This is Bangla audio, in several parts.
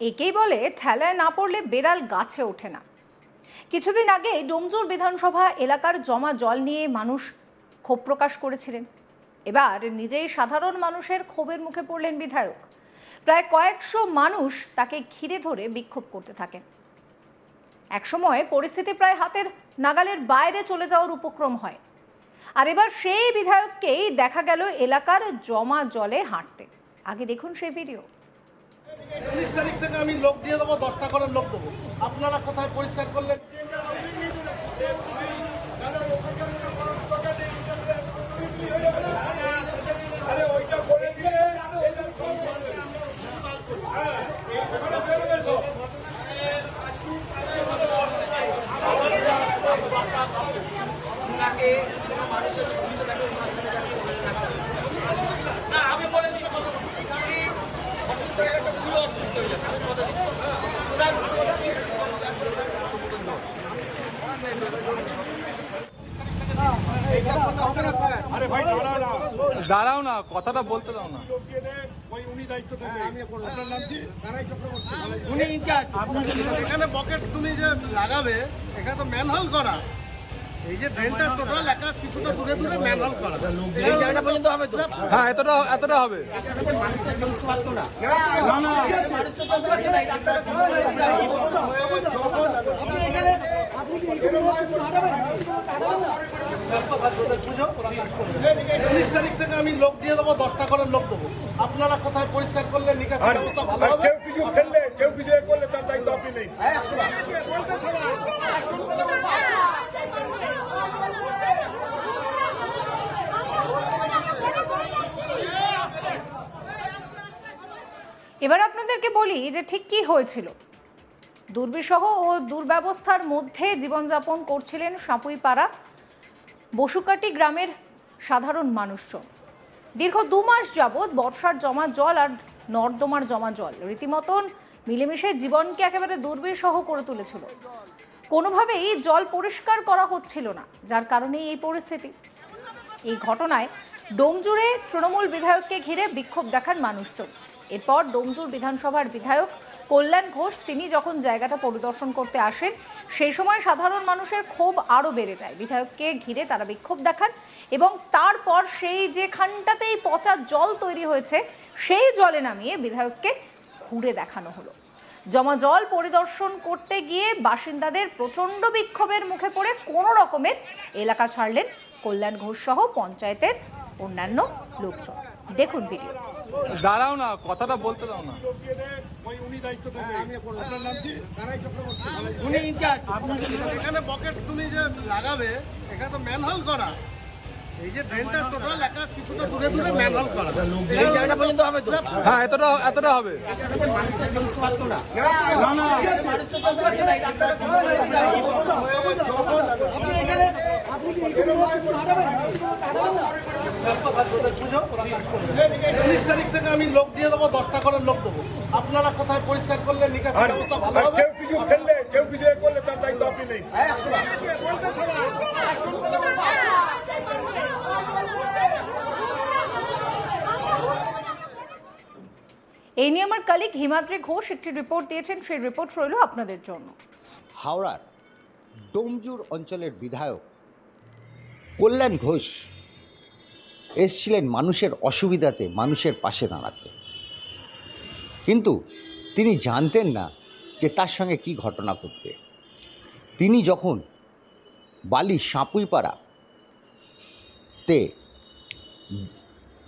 একেই বলে ঠেলায় না পড়লে বেড়াল গাছে ওঠে না। কিছুদিন আগে ডোমজুর বিধানসভা এলাকার জমা জল নিয়ে মানুষ ক্ষোভ প্রকাশ করেছিলেন। এবার নিজেই সাধারণ মানুষের ক্ষোভের মুখে পড়লেন বিধায়ক। প্রায় কয়েকশো মানুষ তাকে ঘিরে ধরে বিক্ষোভ করতে থাকেন। একসময় পরিস্থিতি প্রায় হাতের নাগালের বাইরে চলে যাওয়ার উপক্রম হয়। আর এবার সেই বিধায়ককেই দেখা গেল এলাকার জমা জলে হাঁটতে। আগে দেখুন সেই ভিডিও। 19 তারিখ থেকে আমি লোক দিয়ে দেবো, 10টা করে লোক দেবো। আপনারা কোথায় পরিষ্কার করলেন? দাঁড়াও না, কথাটা বলতে দাও না। এখানে বকেট তুমি যে লাগাবে, এখানে তো ম্যানহোল করা। এই যে ড্রেনটা টোটাল একা কিছুটা দূরে দূরে ম্যানহোল করা। এই জায়গাটা পর্যন্ত হবে তো? হ্যাঁ, এতটা হবে। উনিশ তারিখ থেকে আমি লোক দিয়ে দেবো, 10টা করে লোক দেবো। আপনারা কোথায় পরিষ্কার করলে নিকাশি ব্যবস্থা ভালো হবে? কেউ কিছু ফেললে, কেউ কিছু করলে তার দায়িত্ব আপনি নেই। এবার আপনাদেরকে বলি যে ঠিক কি হয়েছিল। দুর্বিষহ ও দুর্ব্যবস্থার মধ্যে জীবনযাপন করছিলেন সাপুইপাড়া বসুকাটি গ্রামের সাধারণ মানুষজন। দীর্ঘ 2 মাস যাবৎ বর্ষার জমা জল আর নর্দমার জমা জল রীতিমতন মিলেমিশে জীবনকে একেবারে দুর্বিষহ করে তুলেছিল। কোনোভাবেই জল পরিষ্কার করা হচ্ছিল না, যার কারণেই এই পরিস্থিতি। এই ঘটনায় ডোমজুরে তৃণমূল বিধায়ককে ঘিরে বিক্ষোভ দেখান মানুষজন। এরপর ডোমজুর বিধানসভার বিধায়ক কল্যাণ ঘোষ তিনি যখন জায়গাটা পরিদর্শন করতে আসেন, সেই সময় সাধারণ মানুষের ক্ষোভ আরও বেড়ে যায়। বিধায়ককে ঘিরে তারা বিক্ষোভ দেখান এবং তারপর সেই যেখানটাতেই পচা জল তৈরি হয়েছে সেই জলে নামিয়ে বিধায়ককে ঘুরে দেখানো হলো। জমা জল পরিদর্শন করতে গিয়ে বাসিন্দাদের প্রচণ্ড বিক্ষোভের মুখে পড়ে কোনো রকমের এলাকা ছাড়লেন কল্যাণ ঘোষ সহ পঞ্চায়েতের অন্যান্য লোকজন। দেখুন ভিডিও। দাঁড়াও না, কথাটা বলতে দাও না। এখানে বকেট তুমি যে লাগাবে, এখানে তো ম্যানহোল করা। এই যে ড্রেনটা টোটাল একা কিছুটা দূরে দূরে ম্যানহোল করা। এই জায়গাটা পর্যন্ত হবে তো? হ্যাঁ, এতটা হবে। উনিশ তারিখ থেকে আমি লোক দিয়ে দেবো, 10টা করে লোক দেবো। আপনারা কোথায় পরিষ্কার করলে নিকাশি ব্যবস্থা ভালো হবে? কেউ কিছু ফেললে, কেউ কিছু করলে তার দায়িত্ব আপনি নেই। এই নিয়ে আমার কলিগ হিমাদ্রি ঘোষ একটি রিপোর্ট দিয়েছেন, সেই রিপোর্ট রইল আপনাদের জন্য। হাওড়ার ডোমজুর অঞ্চলের বিধায়ক কল্যাণ ঘোষ এসেছিলেন মানুষের অসুবিধাতে মানুষের পাশে দাঁড়াতে, কিন্তু তিনি জানতেন না যে তার সঙ্গে কি ঘটনা ঘটবে। তিনি যখন বালি সাপুইপাড়াতে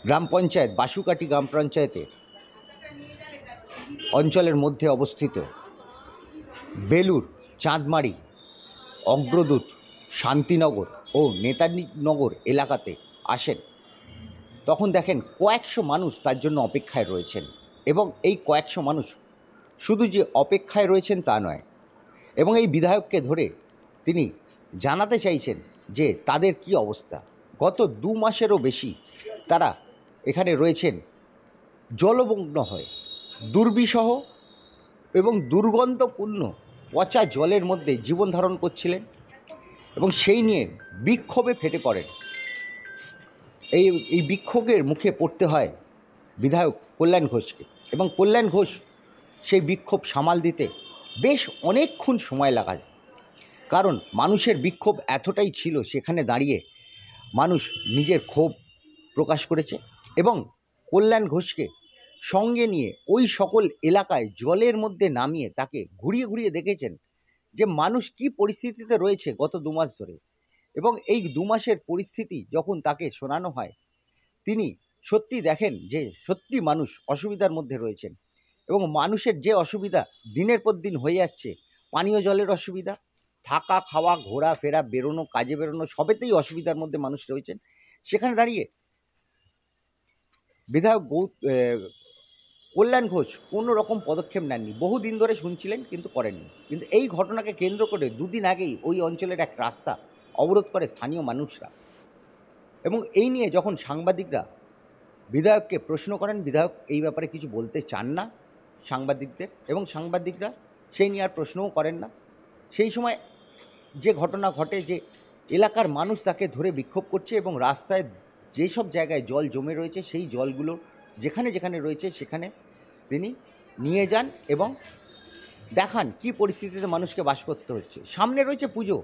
গ্রাম পঞ্চায়েত বাসুকাটি গ্রাম পঞ্চায়েতের অঞ্চলের মধ্যে অবস্থিত বেলুর, চাঁদমারি, অগ্রদূত, শান্তিনগর ও নেতাজিনগর এলাকাতে আসেন, তখন দেখেন কয়েকশো মানুষ তার জন্য অপেক্ষায় রয়েছেন। এবং এই কয়েকশো মানুষ শুধু যে অপেক্ষায় রয়েছেন তা নয়, এবং এই বিধায়ককে ধরে তিনি জানাতে চাইছেন যে তাদের কি অবস্থা। গত 2 মাসেরও বেশি তারা এখানে রয়েছেন জলমগ্ন হয়, দুর্বিষহ এবং দুর্গন্ধপূর্ণ পচা জলের মধ্যে জীবন ধারণ করছিলেন এবং সেই নিয়ে বিক্ষোভে ফেটে পড়েন। এই বিক্ষোভের মুখে পড়তে হয় বিধায়ক কল্যাণ ঘোষকে, এবং কল্যাণ ঘোষ সেই বিক্ষোভ সামাল দিতে বেশ অনেকক্ষণ সময় লাগায়। কারণ মানুষের বিক্ষোভ এতটাই ছিল, সেখানে দাঁড়িয়ে মানুষ নিজের ক্ষোভ প্রকাশ করেছে এবং কল্যাণ ঘোষকে সঙ্গে নিয়ে ওই সকল এলাকায় জলের মধ্যে নামিয়ে তাকে ঘুরিয়ে ঘুরিয়ে দেখেছেন যে মানুষ কী পরিস্থিতিতে রয়েছে গত 2 মাস ধরে। এবং এই 2 মাসের পরিস্থিতি যখন তাকে শোনানো হয়, তিনি সত্যি দেখেন যে সত্যি মানুষ অসুবিধার মধ্যে রয়েছেন এবং মানুষের যে অসুবিধা দিনের পর দিন হয়ে যাচ্ছে, পানীয় জলের অসুবিধা, থাকা খাওয়া ঘোরাফেরা বেরোনো, কাজে বেরোনো, সবেতেই অসুবিধার মধ্যে মানুষ রয়েছেন। সেখানে দাঁড়িয়ে বিধায়ক কল্যাণ ঘোষ কোনো রকম পদক্ষেপ নেননি। বহুদিন ধরে শুনছিলেন কিন্তু করেননি। কিন্তু এই ঘটনাকে কেন্দ্র করে 2 দিন আগেই ওই অঞ্চলের এক রাস্তা অবরোধ করে স্থানীয় মানুষরা। এবং এই নিয়ে যখন সাংবাদিকরা বিধায়ককে প্রশ্ন করেন, বিধায়ক এই ব্যাপারে কিছু বলতে চান না সাংবাদিকদের, এবং সাংবাদিকরা সেই নিয়ে আর প্রশ্নও করেন না। সেই সময় যে ঘটনা ঘটে যে এলাকার মানুষ তাকে ধরে বিক্ষোভ করছে এবং রাস্তায় যেসব জায়গায় জল জমে রয়েছে সেই জলগুলো যেখানে যেখানে রয়েছে সেখানে তিনি নিয়ে যান এবং দেখান কী পরিস্থিতিতে মানুষকে বাস করতে হচ্ছে। সামনে রয়েছে পুজো,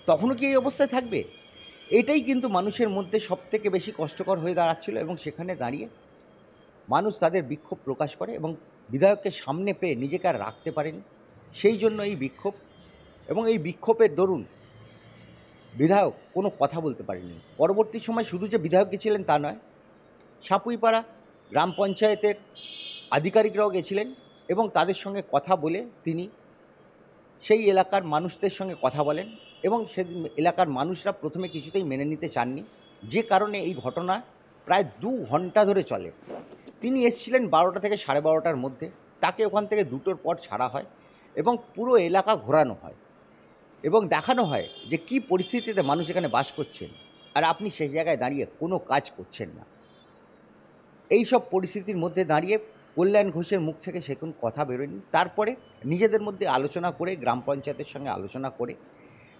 তখনও কি এই অবস্থায় থাকবে? এটাই কিন্তু মানুষের মধ্যে সবথেকে বেশি কষ্টকর হয়ে দাঁড়াচ্ছিল এবং সেখানে দাঁড়িয়ে মানুষ তাদের বিক্ষোভ প্রকাশ করে এবং বিধায়ককে সামনে পেয়ে নিজেকে আর রাখতে পারেনি। সেই জন্য এই বিক্ষোভ, এবং এই বিক্ষোভের দরুন বিধায়ক কোনো কথা বলতে পারেনি। পরবর্তী সময় শুধু যে বিধায়ক গেছিলেন তা নয়, সাপুইপাড়া গ্রাম পঞ্চায়েতের আধিকারিকরাও গেছিলেন এবং তাদের সঙ্গে কথা বলে তিনি সেই এলাকার মানুষদের সঙ্গে কথা বলেন এবং সেদিন এলাকার মানুষরা প্রথমে কিছুতেই মেনে নিতে চাননি, যে কারণে এই ঘটনা প্রায় 2 ঘন্টা ধরে চলে। তিনি এসেছিলেন 12টা থেকে 12:30টার মধ্যে, তাকে ওখান থেকে 2টোর পর ছাড়া হয় এবং পুরো এলাকা ঘোরানো হয় এবং দেখানো হয় যে কী পরিস্থিতিতে মানুষ এখানে বাস করছেন আর আপনি সেই জায়গায় দাঁড়িয়ে কোনো কাজ করছেন না। এই সব পরিস্থিতির মধ্যে দাঁড়িয়ে কল্যাণ ঘোষের মুখ থেকে সে কোনো কথা বেরোয়নি। তারপরে নিজেদের মধ্যে আলোচনা করে, গ্রাম পঞ্চায়েতের সঙ্গে আলোচনা করে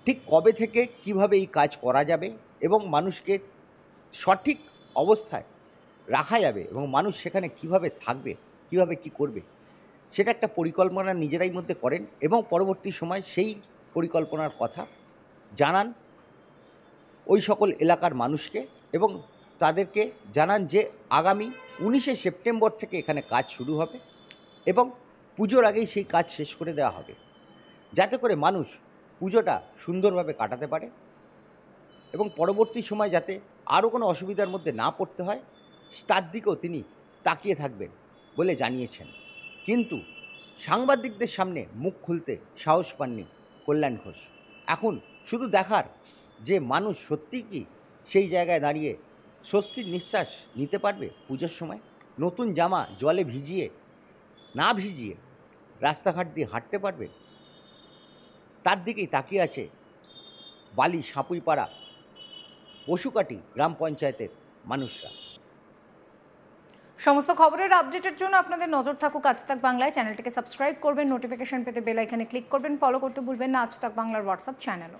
ঠিক কবে থেকে কিভাবে এই কাজ করা যাবে এবং মানুষকে সঠিক অবস্থায় রাখা যাবে এবং মানুষ সেখানে কিভাবে থাকবে, কিভাবে কি করবে, সেটা একটা পরিকল্পনা নিজেরাই মধ্যে করেন এবং পরবর্তী সময় সেই পরিকল্পনার কথা জানান ওই সকল এলাকার মানুষকে এবং তাদেরকে জানান যে আগামী 19শে সেপ্টেম্বর থেকে এখানে কাজ শুরু হবে এবং পুজোর আগেই সেই কাজ শেষ করে দেওয়া হবে, যাতে করে মানুষ পুজোটা সুন্দরভাবে কাটাতে পারে এবং পরবর্তী সময় যাতে আরও কোনো অসুবিধার মধ্যে না পড়তে হয় তার দিকেও তিনি তাকিয়ে থাকবেন বলে জানিয়েছেন। কিন্তু সাংবাদিকদের সামনে মুখ খুলতে সাহস পাননি কল্যাণ ঘোষ। এখন শুধু দেখার যে মানুষ সত্যিই কি সেই জায়গায় দাঁড়িয়ে স্বস্তির নিঃশ্বাস নিতে পারবে পুজোর সময়, নতুন জামা জলে ভিজিয়ে না ভিজিয়ে রাস্তাঘাট দিয়ে হাঁটতে পারবে, তার দিকেই তাকিয়ে আছে বালি সাপুইপাড়া পশুকাটি গ্রাম পঞ্চায়েতের মানুষরা। সমস্ত খবরের আপডেটের জন্য আপনাদের নজর থাকুক আজ তাক বাংলায়। চ্যানেলটিকে সাবস্ক্রাইব করবেন, নোটিফিকেশন পেতে বেল আইকনে ক্লিক করবেন, ফলো করতে ভুলবেন না আজ তাক বাংলার হোয়াটসঅ্যাপ চ্যানেলও।